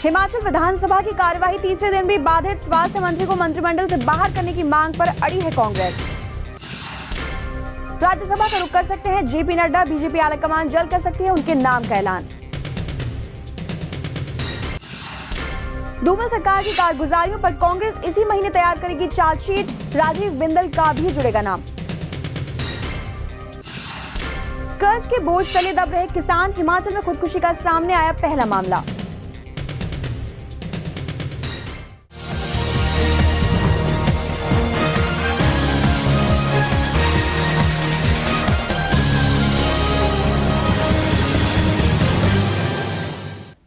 हिमाचल विधानसभा की कार्यवाही तीसरे दिन भी बाधित। स्वास्थ्य मंत्री को मंत्रिमंडल से बाहर करने की मांग पर अड़ी है कांग्रेस। राज्यसभा का रुख कर सकते हैं जेपी नड्डा। बीजेपी आलाकमान जल्द कर सकती है उनके नाम का ऐलान। धूमल सरकार की कारगुजारियों पर कांग्रेस इसी महीने तैयार करेगी चार्जशीट। राजीव बिंदल का भी जुड़ेगा नाम। कर्ज के बोझ तले दब रहे किसान। हिमाचल में खुदकुशी का सामने आया पहला मामला।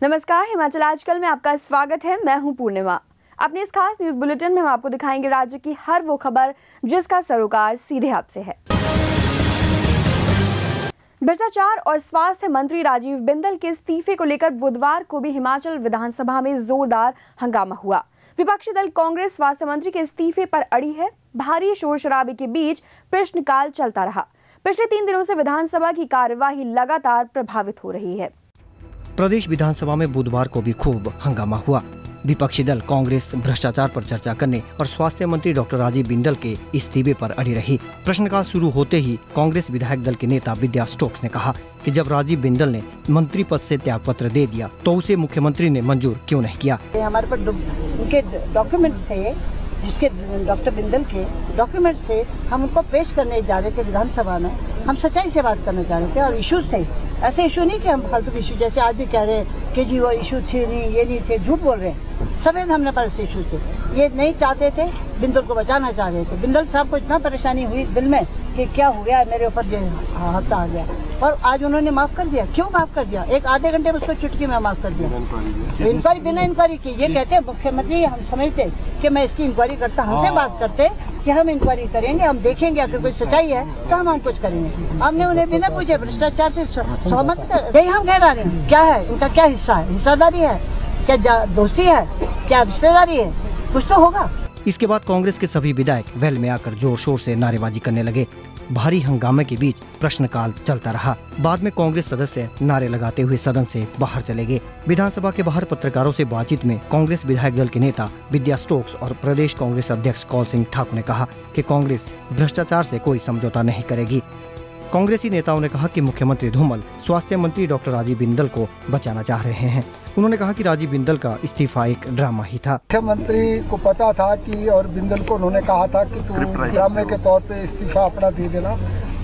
नमस्कार, हिमाचल आजकल में आपका स्वागत है। मैं हूं पूर्णिमा। अपने इस खास न्यूज बुलेटिन में हम आपको दिखाएंगे राज्य की हर वो खबर जिसका सरोकार सीधे आपसे है। भ्रष्टाचार और स्वास्थ्य मंत्री राजीव बिंदल के इस्तीफे को लेकर बुधवार को भी हिमाचल विधानसभा में जोरदार हंगामा हुआ। विपक्षी दल कांग्रेस स्वास्थ्य मंत्री के इस्तीफे पर अड़ी है। भारी शोर शराबे के बीच प्रश्नकाल चलता रहा। पिछले 3 दिनों से विधानसभा की कार्यवाही लगातार प्रभावित हो रही है। प्रदेश विधानसभा में बुधवार को भी खूब हंगामा हुआ। विपक्षी दल कांग्रेस भ्रष्टाचार पर चर्चा करने और स्वास्थ्य मंत्री डॉक्टर राजीव बिंदल के इस्तीफे पर अड़ी रही। प्रश्नकाल शुरू होते ही कांग्रेस विधायक दल के नेता विद्या स्टोक्स ने कहा कि जब राजीव बिंदल ने मंत्री पद से त्याग पत्र दे दिया तो उसे मुख्यमंत्री ने मंजूर क्यों नहीं किया। हमारे पास उनके डॉक्यूमेंट्स थे, जिसके डॉक्टर बिंदल के डॉक्यूमेंट्स थे, हम उनको पेश करने जा रहे थे विधानसभा में। हम सच्चाई से बात करना चाह रहे थे और इश्यूज थे, ऐसे इशू नहीं कि हम फालतू इशू जैसे आज भी कह रहे हैं कि जी वो इशू थे नहीं, ये नहीं थे, झूठ बोल रहे हैं। सफेद हमने पास इशू थे, ये नहीं चाहते थे, बिंदल को बचाना चाह रहे थे। बिंदल साहब को इतना परेशानी हुई दिल में कि क्या हो गया, मेरे ऊपर हाथ आ गया, और आज उन्होंने माफ कर दिया। क्यों माफ कर दिया? एक आधे घंटे में उसको चुटकी में माफ कर दिया। इंक्वायरी बिना इंक्वायरी की, ये कहते हैं मुख्यमंत्री, हम समझते कि मैं इसकी इंक्वायरी करता, हमसे बात करते कि हम इंक्वायरी करेंगे, हम देखेंगे, अगर कोई सच्चाई है तो हम कुछ करेंगे। हमने उन्हें बिना पूछे भ्रष्टाचार से सहमत कर, यही हम कह रहे हैं। क्या है इनका, क्या हिस्सा है? हिस्सादारी है क्या, दोस्ती है क्या, रिश्तेदारी है? कुछ तो होगा। इसके बाद कांग्रेस के सभी विधायक वेल में आकर जोर शोर से नारेबाजी करने लगे। भारी हंगामे के बीच प्रश्नकाल चलता रहा। बाद में कांग्रेस सदस्य नारे लगाते हुए सदन से बाहर चले गए। विधानसभा के बाहर पत्रकारों से बातचीत में कांग्रेस विधायक दल के नेता विद्या स्टोक्स और प्रदेश कांग्रेस अध्यक्ष कौल सिंह ठाकुर ने कहा कि कांग्रेस भ्रष्टाचार से कोई समझौता नहीं करेगी। कांग्रेसी नेताओं ने कहा कि मुख्यमंत्री धूमल स्वास्थ्य मंत्री डॉक्टर राजीव बिंदल को बचाना चाह रहे हैं। उन्होंने कहा कि राजीव बिंदल का इस्तीफा एक ड्रामा ही था। मुख्यमंत्री को पता था कि, और बिंदल को उन्होंने कहा था कि तू ड्रामे के तौर पे इस्तीफा अपना दे देना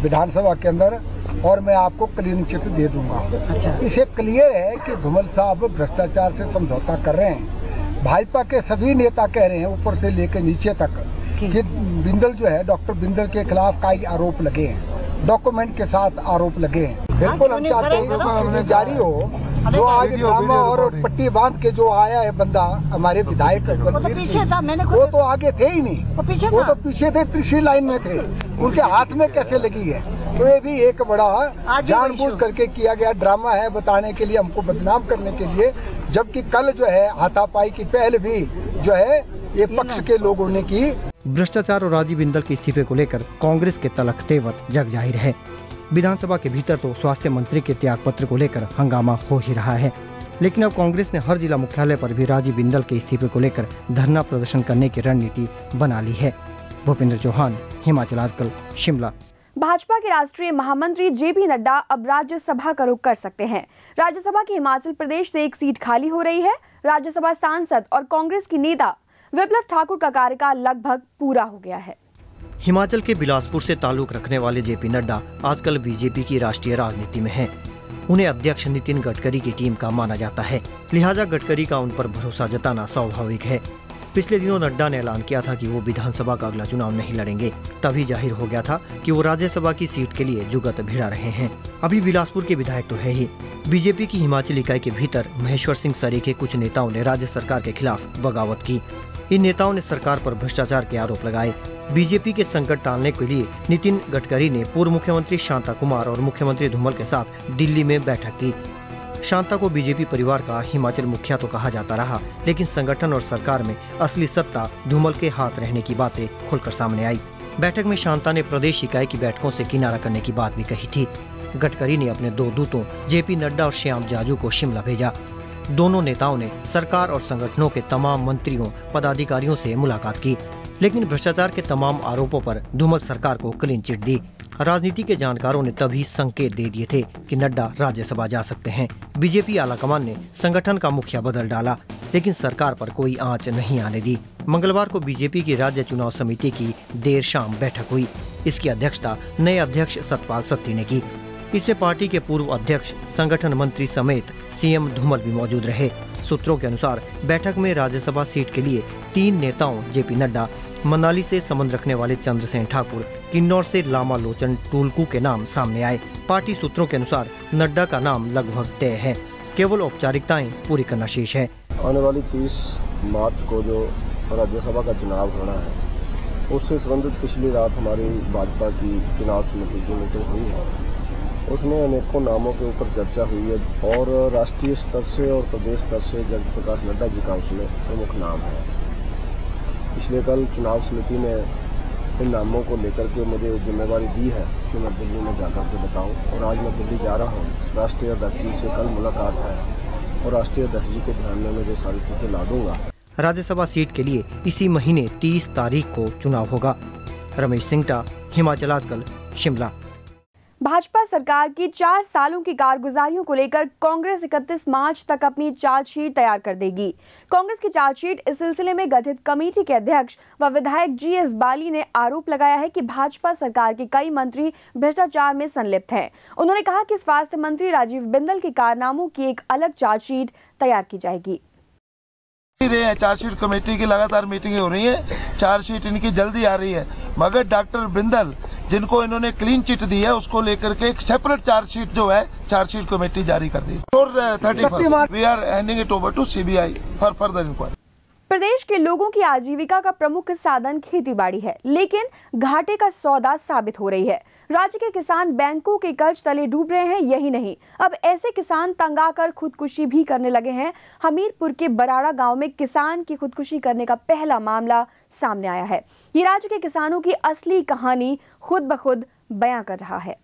विधानसभा के अंदर और मैं आपको क्लीन चिट दे दूंगा। अच्छा। इसे क्लियर है कि धूमल साहब भ्रष्टाचार से समझौता कर रहे हैं। भाजपा के सभी नेता कह रहे हैं ऊपर से लेकर नीचे तक कि बिंदल जो है, डॉक्टर बिंदल के खिलाफ कई आरोप लगे हैं, डॉक्यूमेंट के साथ आरोप लगे हैं। बिल्कुल हम चाहते हैं इसकी जारी हो। जो आज ड्रामा और पट्टी बांध के जो आया है बंदा, हमारे विधायक वो तो आगे थे ही नहीं, वो तो पीछे थे, तीसरी लाइन में थे, उनके हाथ में कैसे लगी है? तो ये भी एक बड़ा जानबूझ करके किया गया ड्रामा है, बताने के लिए, हमको बदनाम करने के लिए। जबकि कल जो है हाथापाई की पहल भी जो है ये पक्ष के लोगों ने की। भ्रष्टाचार और राजीव बिंदल के इस्तीफे को लेकर कांग्रेस के तलख तेवर जग जाहिर है। विधानसभा के भीतर तो स्वास्थ्य मंत्री के त्याग पत्र को लेकर हंगामा हो ही रहा है, लेकिन अब कांग्रेस ने हर जिला मुख्यालय पर भी राजीव बिंदल के इस्तीफे को लेकर धरना प्रदर्शन करने की रणनीति बना ली है। भूपेंद्र चौहान, हिमाचल आजकल, शिमला। भाजपा के राष्ट्रीय महामंत्री जेपी नड्डा अब राज्यसभा का रुख कर सकते हैं। राज्यसभा की हिमाचल प्रदेश से एक सीट खाली हो रही है। राज्यसभा सांसद और कांग्रेस की नेता विप्लव ठाकुर का कार्यकाल लगभग पूरा हो गया है। हिमाचल के बिलासपुर से ताल्लुक रखने वाले जेपी नड्डा आजकल बीजेपी की राष्ट्रीय राजनीति में हैं। उन्हें अध्यक्ष नितिन गडकरी की टीम का माना जाता है, लिहाजा गडकरी का उन पर भरोसा जताना स्वाभाविक है। पिछले दिनों नड्डा ने ऐलान किया था कि वो विधानसभा का अगला चुनाव नहीं लड़ेंगे। तभी जाहिर हो गया था कि वो राज्यसभा की सीट के लिए जुगत भिड़ा रहे हैं। अभी बिलासपुर के विधायक तो है ही। बीजेपी की हिमाचल इकाई के भीतर महेश्वर सिंह सरीखे कुछ नेताओं ने राज्य सरकार के खिलाफ बगावत की। इन नेताओं ने सरकार पर भ्रष्टाचार के आरोप लगाए। बीजेपी के संकट टालने के लिए नितिन गडकरी ने पूर्व मुख्यमंत्री शांता कुमार और मुख्यमंत्री धूमल के साथ दिल्ली में बैठक की। शांता को बीजेपी परिवार का हिमाचल मुखिया तो कहा जाता रहा, लेकिन संगठन और सरकार में असली सत्ता धूमल के हाथ रहने की बातें खुलकर सामने आई। बैठक में शांता ने प्रदेश इकाई की बैठकों से किनारा करने की बात भी कही थी। गडकरी ने अपने 2 दूतों जेपी नड्डा और श्याम जाजू को शिमला भेजा। दोनों नेताओं ने सरकार और संगठनों के तमाम मंत्रियों पदाधिकारियों से मुलाकात की, लेकिन भ्रष्टाचार के तमाम आरोपों पर धूमल सरकार को क्लीन चिट दी। राजनीति के जानकारों ने तभी संकेत दे दिए थे कि नड्डा राज्यसभा जा सकते हैं। बीजेपी आलाकमान ने संगठन का मुखिया बदल डाला, लेकिन सरकार पर कोई आंच नहीं आने दी। मंगलवार को बीजेपी की राज्य चुनाव समिति की देर शाम बैठक हुई। इसकी अध्यक्षता नए अध्यक्ष सतपाल सत्ती ने की। इसमें पार्टी के पूर्व अध्यक्ष, संगठन मंत्री समेत सीएम धूमल भी मौजूद रहे। सूत्रों के अनुसार बैठक में राज्यसभा सीट के लिए 3 नेताओं जेपी नड्डा, मनाली से संबंध रखने वाले चंद्रसेन ठाकुर, किन्नौर से लामा लोचन टुलकू के नाम सामने आए। पार्टी सूत्रों के अनुसार नड्डा का नाम लगभग तय है, केवल औपचारिकताएं पूरी करना शेष है। आने वाली 30 मार्च को जो राज्यसभा का चुनाव होना है, उससे संबंधित पिछली रात हमारी भाजपा की चुनाव समिति की मीटिंग हुई है। उसमें अनेकों नामों के ऊपर चर्चा हुई है और राष्ट्रीय स्तर से और प्रदेश स्तर से जगत प्रकाश नड्डा जी का उसमें प्रमुख नाम है। पिछले कल चुनाव समिति ने इन नामों को लेकर के मुझे जिम्मेवारी दी है कि मैं दिल्ली में जाकर के बताऊं, और आज मैं दिल्ली जा रहा हूं। राष्ट्रीय अध्यक्ष जी से कल मुलाकात है और राष्ट्रीय अध्यक्ष जी के ध्यान में मुझे सारी चीजें ला दूंगा। राज्यसभा सीट के लिए इसी महीने 30 तारीख को चुनाव होगा। रमेश सिंगटा, हिमाचल आजकल, शिमला। भाजपा सरकार की 4 सालों की कारगुजारियों को लेकर कांग्रेस 31 मार्च तक अपनी चार्जशीट तैयार कर देगी। कांग्रेस की चार्जशीट इस सिलसिले में गठित कमेटी के अध्यक्ष व विधायक जीएस बाली ने आरोप लगाया है कि भाजपा सरकार के कई मंत्री भ्रष्टाचार में संलिप्त हैं। उन्होंने कहा कि स्वास्थ्य मंत्री राजीव बिंदल के कारनामों की एक अलग चार्जशीट तैयार की जाएगी। चार्जशीट कमेटी की लगातार मीटिंगें हो रही है, चार्जशीट इनकी जल्दी आ रही है, मगर डॉक्टर बिंदल जिनको इन्होंने क्लीन चिट दी है उसको लेकर के एक सेपरेट चार्जशीट जो है चार्जशीट कमेटी जारी कर दी। और 31 we are handing it over to CBI for further inquiry. प्रदेश के लोगों की आजीविका का प्रमुख साधन खेतीबाड़ी है, लेकिन घाटे का सौदा साबित हो रही है। राज्य के किसान बैंकों के कर्ज तले डूब रहे हैं। यही नहीं, अब ऐसे किसान तंग आकर खुदकुशी भी करने लगे हैं। हमीरपुर के बराड़ा गांव में किसान की खुदकुशी करने का पहला मामला सामने आया है। ये राज्य के किसानों की असली कहानी खुद ब खुद बयां कर रहा है।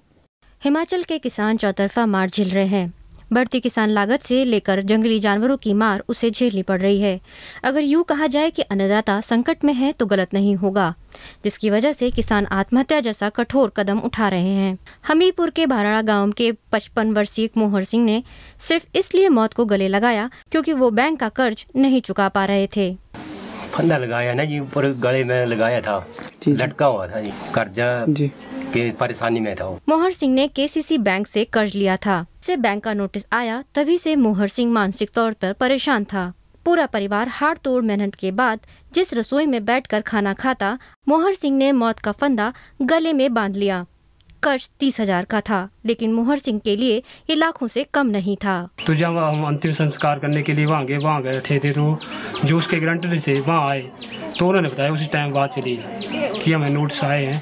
हिमाचल के किसान चौतरफा मार झेल रहे हैं। बढ़ती किसान लागत से लेकर जंगली जानवरों की मार उसे झेलनी पड़ रही है। अगर यूं कहा जाए कि अन्नदाता संकट में है तो गलत नहीं होगा, जिसकी वजह से किसान आत्महत्या जैसा कठोर कदम उठा रहे हैं। हमीरपुर के भाराड़ा गांव के 55 वर्षीय मोहर सिंह ने सिर्फ इसलिए मौत को गले लगाया क्योंकि वो बैंक का कर्ज नहीं चुका पा रहे थे। फंदा लगाया ना जी, ऊपर गले में लगाया था, लटका हुआ था जी, कर्जा के परेशानी में था। मोहर सिंह ने केसीसी बैंक से कर्ज लिया था। से बैंक का नोटिस आया, तभी से मोहर सिंह मानसिक तौर पर परेशान था। पूरा परिवार हाड़ तोड़ मेहनत के बाद जिस रसोई में बैठकर खाना खाता, मोहर सिंह ने मौत का फंदा गले में बांध लिया। कर्ज 30,000 का था, लेकिन मोहर सिंह के लिए ये लाखों से कम नहीं था। तो जब हम अंतिम संस्कार करने के लिए वहाँ गए थे तो जो उसके गारंटर से वहाँ आए तो उन्होंने बताया उसी टाइम बात चली कि हमें नोटिस आए हैं,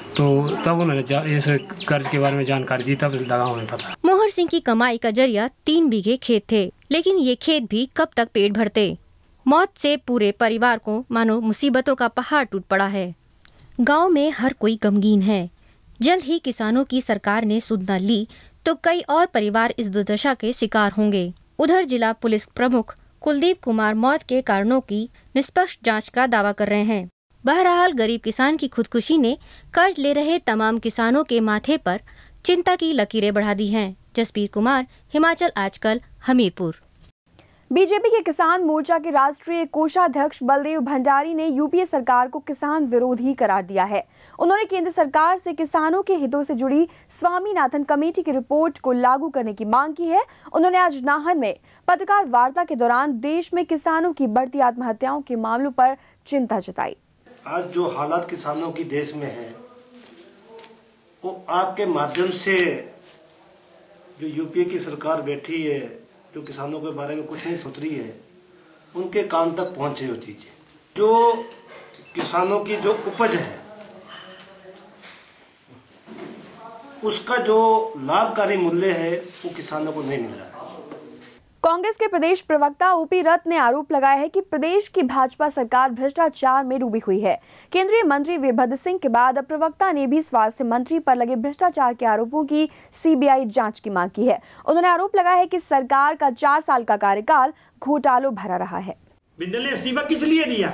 तो तब उन्होंने इस कर्ज के बारे में जानकारी दी, तब लगा उन्हें पता। मोहर सिंह की कमाई का जरिया 3 बीघे खेत थे, लेकिन ये खेत भी कब तक पेट भरते। मौत से पूरे परिवार को मानो मुसीबतों का पहाड़ टूट पड़ा है। गांव में हर कोई गमगीन है। जल्द ही किसानों की सरकार ने सुध न ली तो कई और परिवार इस दुर्दशा के शिकार होंगे। उधर जिला पुलिस प्रमुख कुलदीप कुमार मौत के कारणों की निष्पक्ष जांच का दावा कर रहे हैं। बहरहाल गरीब किसान की खुदकुशी ने कर्ज ले रहे तमाम किसानों के माथे पर चिंता की लकीरें बढ़ा दी हैं। जसबीर कुमार, हिमाचल आजकल, हमीरपुर। बीजेपी के किसान मोर्चा के राष्ट्रीय कोषाध्यक्ष बलदेव भंडारी ने यूपीए सरकार को किसान विरोधी करार दिया है। उन्होंने केंद्र सरकार से किसानों के हितों से जुड़ी स्वामीनाथन कमेटी की रिपोर्ट को लागू करने की मांग की है। उन्होंने आज नाहन में पत्रकार वार्ता के दौरान देश में किसानों की बढ़ती आत्महत्याओं के मामलों पर चिंता जताई। आज जो हालात किसानों की देश में है, वो आपके माध्यम से जो यूपीए की सरकार बैठी है, जो किसानों के बारे में कुछ नहीं सोच रही है, उनके कान तक पहुंचे वो चीजें। जो किसानों की जो उपज है उसका जो लाभकारी मूल्य है वो किसानों को नहीं मिल रहा है। कांग्रेस के प्रदेश प्रवक्ता ओपी रथ ने आरोप लगाया है कि प्रदेश की भाजपा सरकार भ्रष्टाचार में डूबी हुई है। केंद्रीय मंत्री वीरभद्र सिंह के बाद अब प्रवक्ता ने भी स्वास्थ्य मंत्री पर लगे भ्रष्टाचार के आरोपों की सीबीआई जांच की मांग की है। उन्होंने आरोप लगाया है कि सरकार का 4 साल का कार्यकाल घोटालों भरा रहा है। बिंदल ने इस्तीफा किस लिए दिया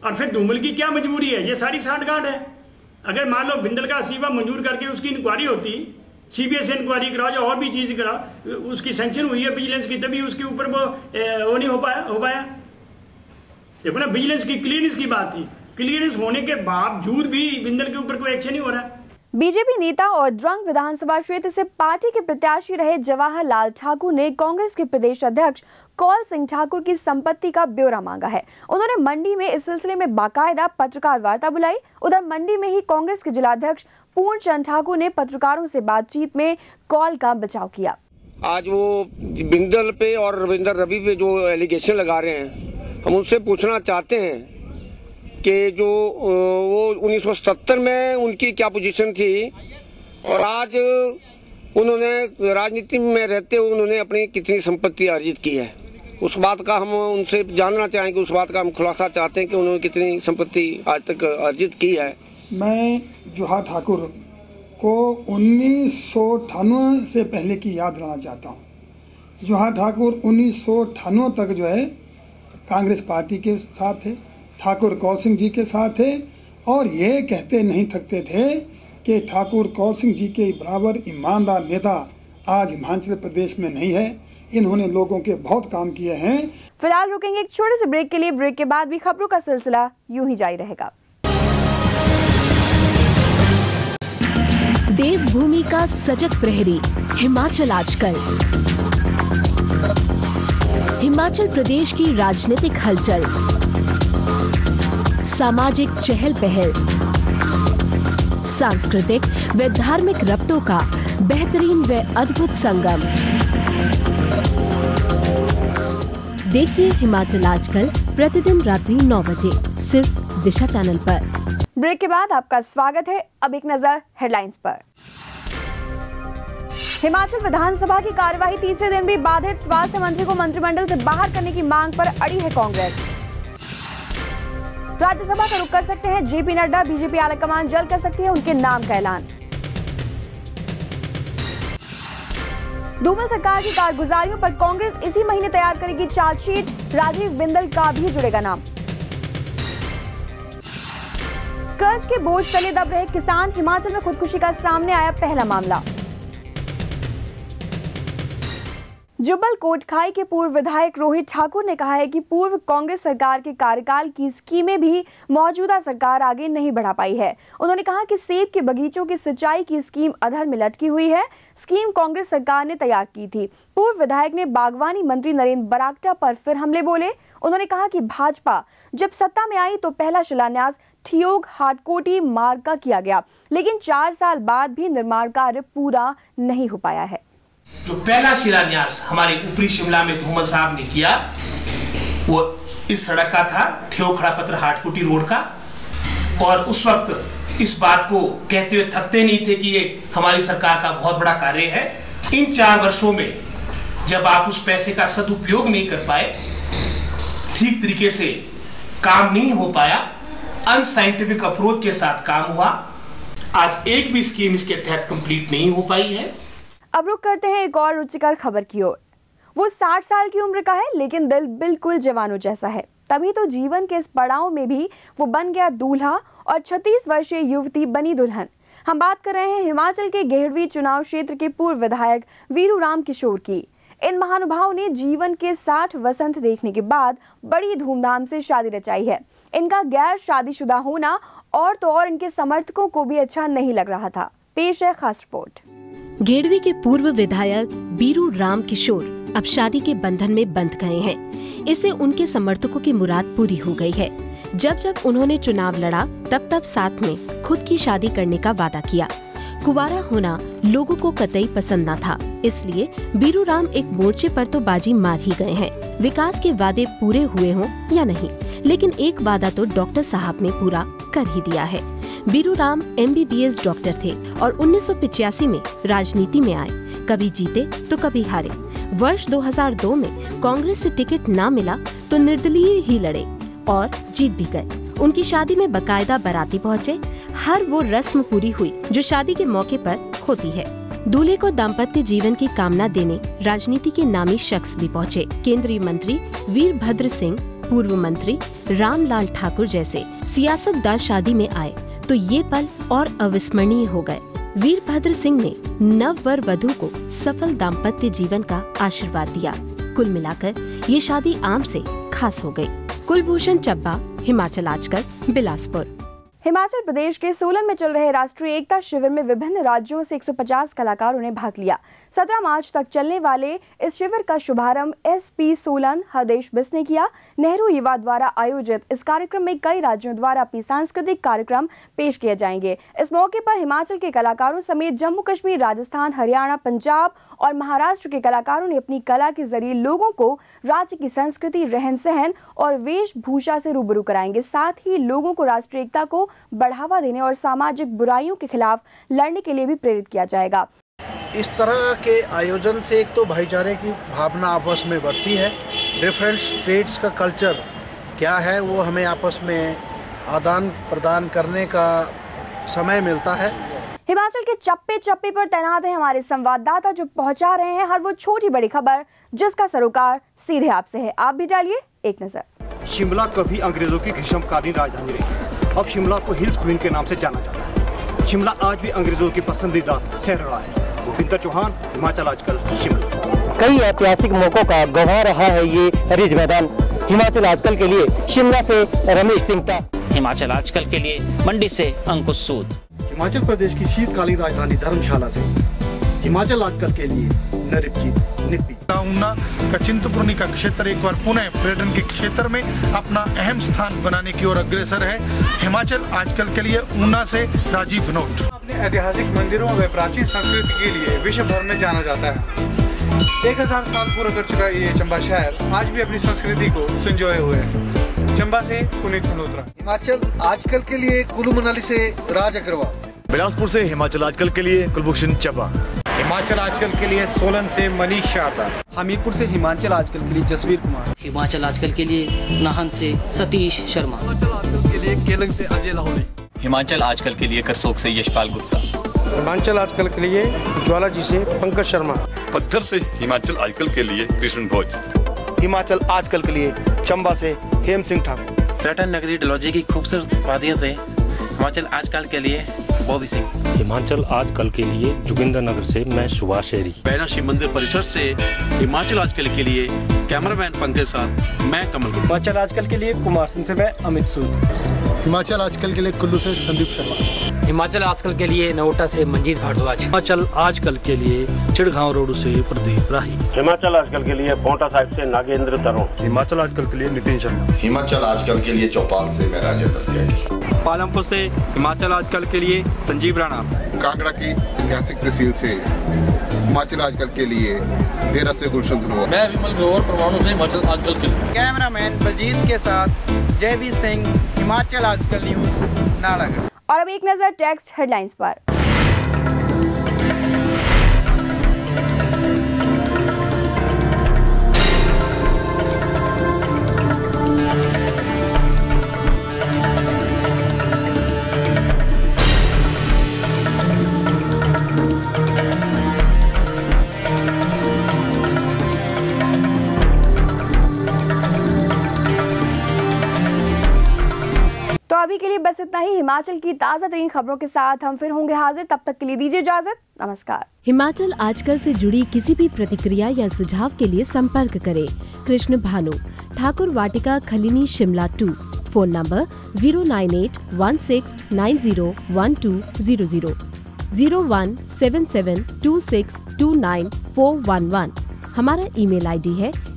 और फिर धूमल की क्या मजबूरी है? ये सारी सांठगांठ है। अगर मान लो बिंदल का इस्तीफा मंजूर करके उसकी इंक्वायरी होती, सीबीआई से इंक्वायरी कराओ या और भी चीज कराओ, उसकी सैंक्शन हुई है विजिलेंस की, तभी उसके ऊपर वो नहीं हो पाया। देखो ना, विजिलेंस की क्लियरेंस की बात थी, क्लियरेंस होने के बावजूद भी बिंदल के ऊपर कोई एक्शन नहीं हो रहा है। बीजेपी नेता और द्रंग विधानसभा क्षेत्र से पार्टी के प्रत्याशी रहे जवाहरलाल ठाकुर ने कांग्रेस के प्रदेश अध्यक्ष कौल सिंह ठाकुर की संपत्ति का ब्यौरा मांगा है। उन्होंने मंडी में इस सिलसिले में बाकायदा पत्रकार वार्ता बुलाई। उधर मंडी में ही कांग्रेस के जिलाध्यक्ष पूर्णचंद ठाकुर ने पत्रकारों से बातचीत में कौल का बचाव किया। आज वो बिंदल पे और रविंदर रवि पे जो एलिगेशन लगा रहे हैं, हम उनसे पूछना चाहते हैं कि जो वो 1977 में उनकी क्या पोजीशन थी और आज उन्होंने राजनीति में रहते हुए उन्होंने अपनी कितनी संपत्ति अर्जित की है, उस बात का हम उनसे जानना चाहेंगे। उस बात का हम खुलासा चाहते हैं कि उन्होंने कितनी संपत्ति आज तक अर्जित की है। मैं जवाहर ठाकुर को 1998 से पहले की याद दिलाना चाहता हूँ। जवाहर ठाकुर 1998 तक जो है कांग्रेस पार्टी के साथ थे, ठाकुर कौल सिंह जी के साथ थे और ये कहते नहीं थकते थे कि ठाकुर कौल सिंह जी के बराबर ईमानदार नेता आज हिमाचल प्रदेश में नहीं है। इन्होंने लोगों के बहुत काम किए हैं। फिलहाल रुकेंगे एक छोटे से ब्रेक के लिए। ब्रेक के बाद भी खबरों का सिलसिला यूं ही जारी रहेगा। देवभूमि का सजग प्रहरी हिमाचल आजकल। हिमाचल प्रदेश की राजनीतिक हलचल, सामाजिक चहल पहल, सांस्कृतिक व धार्मिक रबतों का बेहतरीन व अद्भुत संगम। देखिए हिमाचल आजकल प्रतिदिन रात्रि 9 बजे सिर्फ दिशा चैनल पर। ब्रेक के बाद आपका स्वागत है। अब एक नजर हेडलाइंस पर। हिमाचल विधानसभा की कार्यवाही तीसरे दिन भी बाधित। स्वास्थ्य मंत्री को मंत्रिमंडल से बाहर करने की मांग पर अड़ी है कांग्रेस। राज्यसभा का रुख कर सकते हैं जेपी नड्डा। बीजेपी आलाकमान जल्द कर सकती है उनके नाम का ऐलान। धूमल सरकार की कारगुजारियों पर कांग्रेस इसी महीने तैयार करेगी चार्जशीट। राजीव बिंदल का भी जुड़ेगा नाम। कर्ज के बोझ तले दब रहे किसान। हिमाचल में खुदकुशी का सामने आया पहला मामला। जुब्बल कोटखाई के पूर्व विधायक रोहित ठाकुर ने कहा है कि पूर्व कांग्रेस सरकार के कार्यकाल की स्कीमें भी मौजूदा सरकार आगे नहीं बढ़ा पाई है। उन्होंने कहा कि सेब के बगीचों की सिंचाई की स्कीम अधर में लटकी हुई है। स्कीम कांग्रेस सरकार ने तैयार की थी। पूर्व विधायक ने बागवानी मंत्री नरेंद्र बरागटा पर फिर हमले बोले। उन्होंने कहा कि भाजपा जब सत्ता में आई तो पहला शिलान्यास ठियोग हाटकोटी मार्ग का किया गया, लेकिन 4 साल बाद भी निर्माण कार्य पूरा नहीं हो पाया है। जो पहला शिलान्यास हमारे ऊपरी शिमला में धूमल साहब ने किया वो इस सड़क का था, ठियोग खड़ापत्र हाटकोटी रोड का। और उस वक्त इस बात को कहते हुए थकते नहीं थे कि ये हमारी सरकार का बहुत बड़ा कार्य है। इन 4 वर्षों में जब आप उस पैसे का सदुपयोग नहीं कर पाए, ठीक तरीके से काम नहीं हो पाया, अनसाइंटिफिक अप्रोच के साथ काम हुआ, आज एक भी स्कीम इसके तहत कंप्लीट नहीं हो पाई है। अब रुक करते हैं एक और रुचिकर खबर की ओर। वो 60 साल की उम्र का है, लेकिन दिल बिल्कुल जवानों जैसा है। तभी तो जीवन के इस पड़ाव में भी वो बन गया दूल्हा और 36 वर्षीय युवती बनी दुल्हन। हम बात कर रहे हैं हिमाचल के गेहड़वी चुनाव क्षेत्र के पूर्व विधायक वीरूराम किशोर की। इन महानुभाव ने जीवन के 60 वसंत देखने के बाद बड़ी धूमधाम से शादी रचाई है। इनका गैर शादीशुदा होना और तो और इनके समर्थकों को भी अच्छा नहीं लग रहा था। पेश है खास रिपोर्ट। गेड़वी के पूर्व विधायक बीरू राम किशोर अब शादी के बंधन में बंध गए हैं। इससे उनके समर्थकों की मुराद पूरी हो गई है। जब जब उन्होंने चुनाव लड़ा तब साथ में खुद की शादी करने का वादा किया। कुंवारा होना लोगों को कतई पसंद न था, इसलिए बीरू राम एक मोर्चे पर तो बाजी मार ही गए हैं। विकास के वादे पूरे हुए हों या नहीं, लेकिन एक वादा तो डॉक्टर साहब ने पूरा कर ही दिया है। बीरू राम MBBS डॉक्टर थे और 1985 में राजनीति में आए। कभी जीते तो कभी हारे। वर्ष 2002 में कांग्रेस से टिकट न मिला तो निर्दलीय ही लड़े और जीत भी गए। उनकी शादी में बकायदा बाराती पहुँचे। हर वो रस्म पूरी हुई जो शादी के मौके पर होती है। दूल्हे को दाम्पत्य जीवन की कामना देने राजनीति के नामी शख्स भी पहुँचे। केंद्रीय मंत्री वीरभद्र सिंह, पूर्व मंत्री रामलाल ठाकुर जैसे सियासतदान शादी में आए तो ये पल और अविस्मरणीय हो गए। वीरभद्र सिंह ने नववर वधू को सफल दाम्पत्य जीवन का आशीर्वाद दिया। कुल मिलाकर ये शादी आम से खास हो गई। कुलभूषण चब्बा, हिमाचल आजकल, बिलासपुर। हिमाचल प्रदेश के सोलन में चल रहे राष्ट्रीय एकता शिविर में विभिन्न राज्यों से 150 कलाकारों ने भाग लिया। 17 मार्च तक चलने वाले इस शिविर का शुभारंभ एसपी सोलन हरदेश बिस ने किया। नेहरू युवा द्वारा आयोजित इस कार्यक्रम में कई राज्यों द्वारा अपनी सांस्कृतिक कार्यक्रम पेश किए जाएंगे। इस मौके पर हिमाचल के कलाकारों समेत जम्मू कश्मीर, राजस्थान, हरियाणा, पंजाब और महाराष्ट्र के कलाकारों ने अपनी कला के जरिए लोगों को राज्य की संस्कृति, रहन सहन और वेशभूषा से रूबरू कराएंगे। साथ ही लोगों को राष्ट्रीय एकता को बढ़ावा देने और सामाजिक बुराइयों के खिलाफ लड़ने के लिए भी प्रेरित किया जाएगा। इस तरह के आयोजन से एक तो भाईचारे की भावना आपस में बढ़ती है। डिफरेंट स्टेट्स का कल्चर क्या है वो हमें आपस में आदान प्रदान करने का समय मिलता है। हिमाचल के चप्पे चप्पे पर तैनात हैं हमारे संवाददाता जो पहुंचा रहे हैं हर वो छोटी बड़ी खबर जिसका सरोकार सीधे आपसे है। आप भी डालिए एक नजर। शिमला कभी अंग्रेजों की ग्रीष्मकालीन राजधानी रही। अब शिमला को हिल्स क्वीन के नाम से जाना जाता है। शिमला आज भी अंग्रेजों की पसंदीदा सैरगाह है। भूपिंदर चौहान, हिमाचल आजकल, शिमला। कई ऐतिहासिक मौकों का गवाह रहा है ये रिज मैदान। हिमाचल आजकल के लिए शिमला से रमेश सिंह का। हिमाचल आजकल के लिए मंडी से अंकुश सूद। हिमाचल प्रदेश की शीतकालीन राजधानी धर्मशाला से हिमाचल आजकल के लिए नरिपजीत निप्पी। ऊना का चिंतपूर्णी का क्षेत्र एक बार पुनः पर्यटन के क्षेत्र में अपना अहम स्थान बनाने की ओर अग्रसर है। हिमाचल आजकल के लिए ऊना से राजीव भनोट। अपने ऐतिहासिक मंदिरों व प्राचीन संस्कृति के लिए विश्व भर में जाना जाता है। 1000 साल पूरा कर चुका ये चंबा शहर आज भी अपनी संस्कृति को संजोए हुए है। चंबा से पुनीत मल्होत्रा। हिमाचल आजकल के लिए कुल्लू मनाली से राज अग्रवाल। बिलासपुर से हिमाचल आजकल के लिए कुलभूषण चब्बा। हिमाचल आजकल के लिए सोलन से मनीष शारदा। हमीरपुर से हिमाचल आजकल के लिए जसवीर कुमार। हिमाचल आजकल के लिए नाहन से सतीश शर्मा। हिमाचल आजकल के लिए केलंग से अजय लाहौरी। हिमाचल आजकल के लिए करसोग से यशपाल गुप्ता। हिमाचल आजकल के लिए ज्वालाजी से पंकज शर्मा। पत्थर से हिमाचल आजकल के लिए कृष्ण भोज। हिमाचल आजकल के लिए चंबा से हेम सिंह ठाकुर। पर्यटन नगरी डलहौजी की खूबसूरत वादियों से हिमाचल आजकल के लिए बॉबी सिंह। हिमाचल आजकल के लिए जोगिंदर नगर से मैं सुभाष शेरी। बैना शिव मंदिर परिसर से हिमाचल आजकल के लिए कैमरामैन पंकज के साथ मैं कमल। हिमाचल आजकल के लिए कुमार सिंह से मैं अमित सूद। हिमाचल आजकल के लिए कुल्लू से संदीप शर्मा। हिमाचल आजकल के लिए नोटा से मंजीत भारद्वाज। हिमाचल आजकल के लिए चिड़गांव रोड से प्रदीप राही। हिमाचल आजकल के लिए पोंटा साहिब से नागेंद्र तरों। हिमाचल आजकल के लिए नितिन शर्मा। हिमाचल आजकल के लिए चौपाल से मैं राजेंद्र त्यागी। पालमपुर से हिमाचल आजकल के लिए संजीव राणा। कांगड़ा की ऐतिहासिक तहसील से हिमाचल आजकल के लिए देरा से गुलशन धनोआ। मैं विमल ग्रोवर परवाणु से हिमाचल आजकल के लिए। कैमरामैन बलजीत के साथ जयवीर सिंह, हिमाचल आजकल न्यूज, नालागढ़। और अब एक नजर टेक्स्ट हेडलाइंस पर। तो अभी के लिए बस इतना ही। हिमाचल की ताज़ा तरीन खबरों के साथ हम फिर होंगे हाजिर। तब तक के लिए दीजिए इजाजत। नमस्कार। हिमाचल आजकल से जुड़ी किसी भी प्रतिक्रिया या सुझाव के लिए संपर्क करें कृष्ण भानु, ठाकुर वाटिका, खलीनी, शिमला 2। Phone number 09816901200, 017726294111। हमारा ईमेल आईडी है